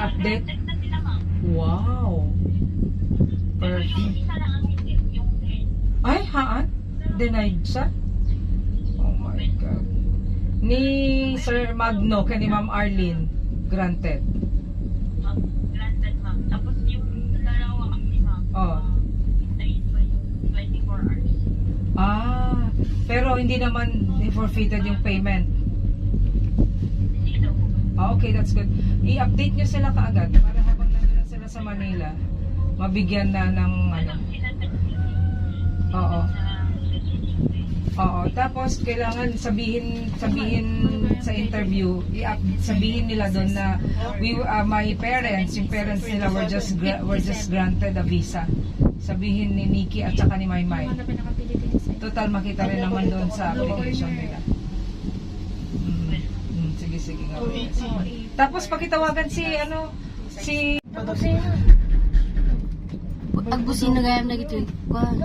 i-update? Na sila, ma'am. Wow. Perfect. Isa lang ang hindi yung Ay, haan? Denied siya? Oh my God. Ni Sir Magno, kay ni Ma'am Arlene, granted. granted, ma'am. Tapos yung dalawa kasi, ma'am. Oh. Ay, 24 hours. Ah, pero hindi naman forfeited yung payment. Hindi daw po. Ah, okay, that's good. I-update nyo sila kaagad para habang nandun sila sa Manila, mabigyan na ng ano. Oo. Oo, tapos kailangan sabihin sa interview, sabihin nila doon na my parents, yung parents nila were just granted a visa. Sabihin ni Nikki at saka ni Maymay. Total makita rin naman doon sa application nila. Sige nga. Tapos pakitawagan si Agbusina gayam na gitu. Kuha.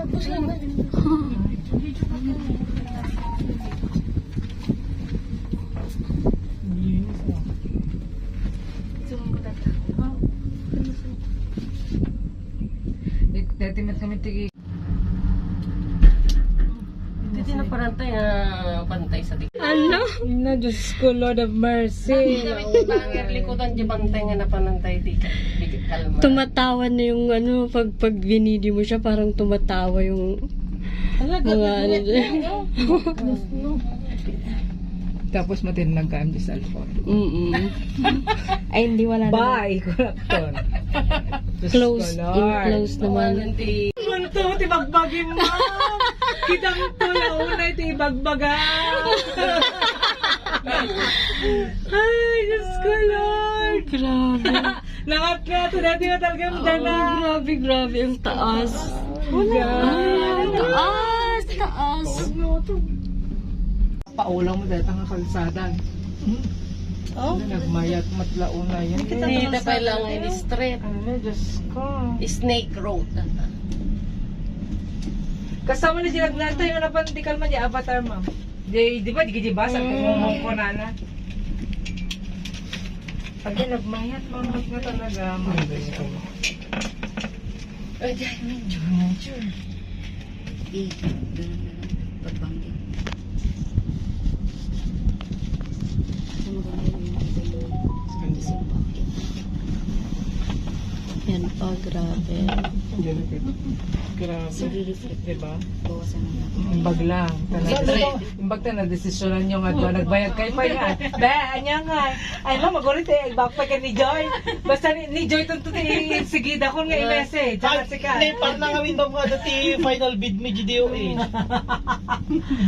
Detimet kami tigi. Hindi na parantay bantay sa dik. Ano? Na Diyos ko, Lord of mercy. Bangir likodan di bantay nga na panantay di kalma. Tumatawa na yung ano, pag binidi mo siya, parang tumatawa yung mga ano dyan. Tapos matinag ka ang cellphone. Ay, hindi wala naman. Bye, Kurakton. Close, in-close naman. Ito, tibagbagin mo. Kitang ko na una ito ibagbaga. Ay, Diyos ko, Lord. Grabe. Nangat na ito. Dati na talagang dana. Grabe, ang taas. Ay, Taas. paulang mo dahil ang kalsada. Oh? Nagmayat matlaon na yan. Hindi na pa lang in street. Ano, Diyos ko. Snake Road. Kasama na siya nagnantay yung napantikal man niya avatar, ma'am. Di ba? Di basa kung ko na na. Pag nagmayat, mamag na talaga. Ay, dahil medyo. Pagbangkit. Yan pa, grabe. Grabe. Diba? Bawasan na natin. Imbag lang. Imbag na desisyonan nyo nga doon. Nagbayad kayo pa nga. Be, anya nga. Ay mo, magulit eh. Backpack ka ni Joy. Basta ni Joy tunto sige ako nga i-message. Hindi, parang nangawin ba mga dati final bid mo GDOH.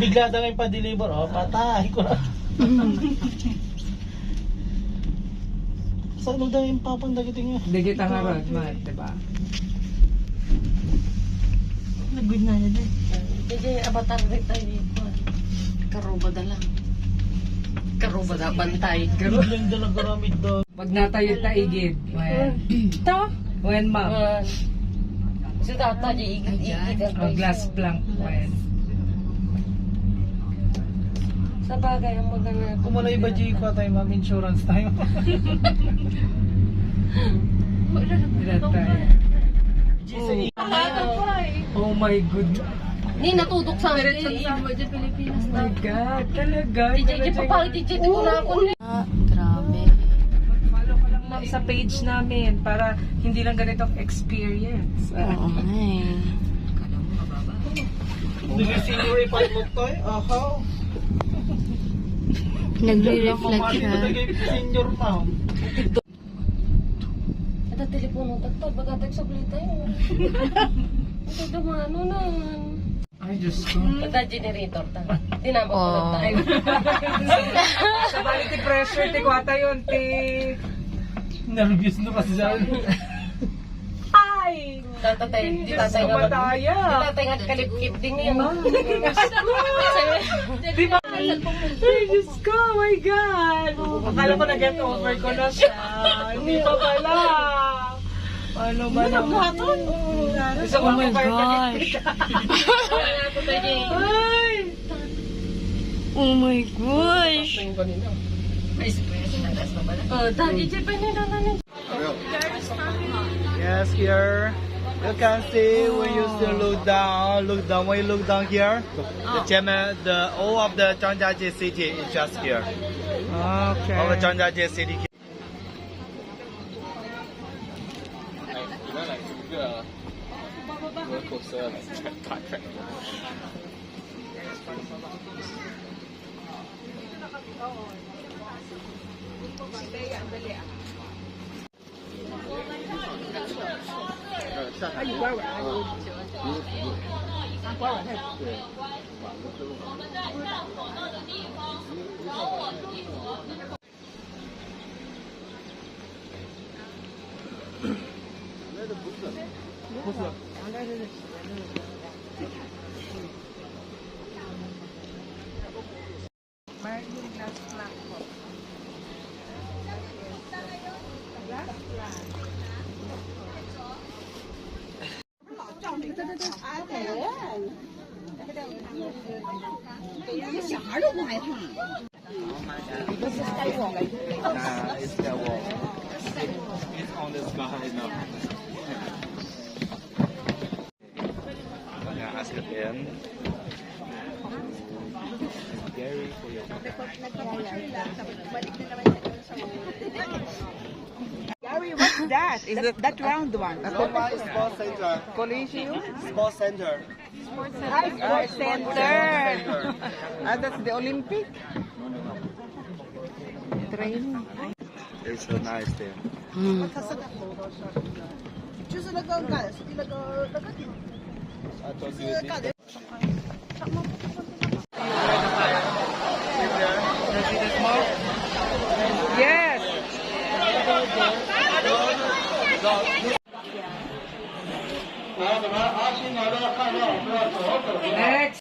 Bigla na ngayon pa-deliver. Oh, patay ko na. Saan mo daw yung papandagitin nga? Digit ang harap, man. Diba? Nag-good na na din. Hindi, avatar rin tayo dito. Karuba da lang. Karuba da, bantay. Biglang dalang garamid doon. Pag natayot na igid. Ito? When, ma'am? Si tata, di igit. Glass plank. When? Sa bagay, ang magana. Kung wala iba G ko tayo, ma'am, insurance tayo. Oh my goodness. Ni natudok sa akin. Oh my God. Talaga. DJ pa DJ ko na ako. Grabe. Follow ka lang ma'am sa page namin para hindi lang ganitong experience. Oo nga eh. Nag-senior ipad mo to eh. Aha. Nagre-reflect siya. Senior ma'am. Ito telepono tagto baga tagsubli tayo. Ito dumano na. Ay, Diyos ko. Ito generator ta. Tinabot ko tayo. Sa quality pressure, ti kwata yun, ti... Nervous na kasi sa Ay! Tatatay, di Diyos tatay ko, nga. mataya. Di tatay nga kalip-kip din yan. Di ba? Ay, Diyos ko, oh my God. Akala ko na-get over ko na siya. Hindi pa pala. Ano ba naman? Oh my God. Ay! Oh my gosh. Ay, si Pwede na gas na pala. Oh, dahil DJ pa nila na Yes, here you can see when you still look down. When you look down here, the China, all of the Zhangjiajie city is just here. Okay. All the Zhangjiajie city. Nah, it's the wall. It's on the sky now. Yeah, ask again. Gary for your Gary, what's that? Is it that round one? Sports Center. Collegium? Sports Center. Hi, Sports Center. That's the Olympic? Training. It's so nice there. I told you this. Yes. Next.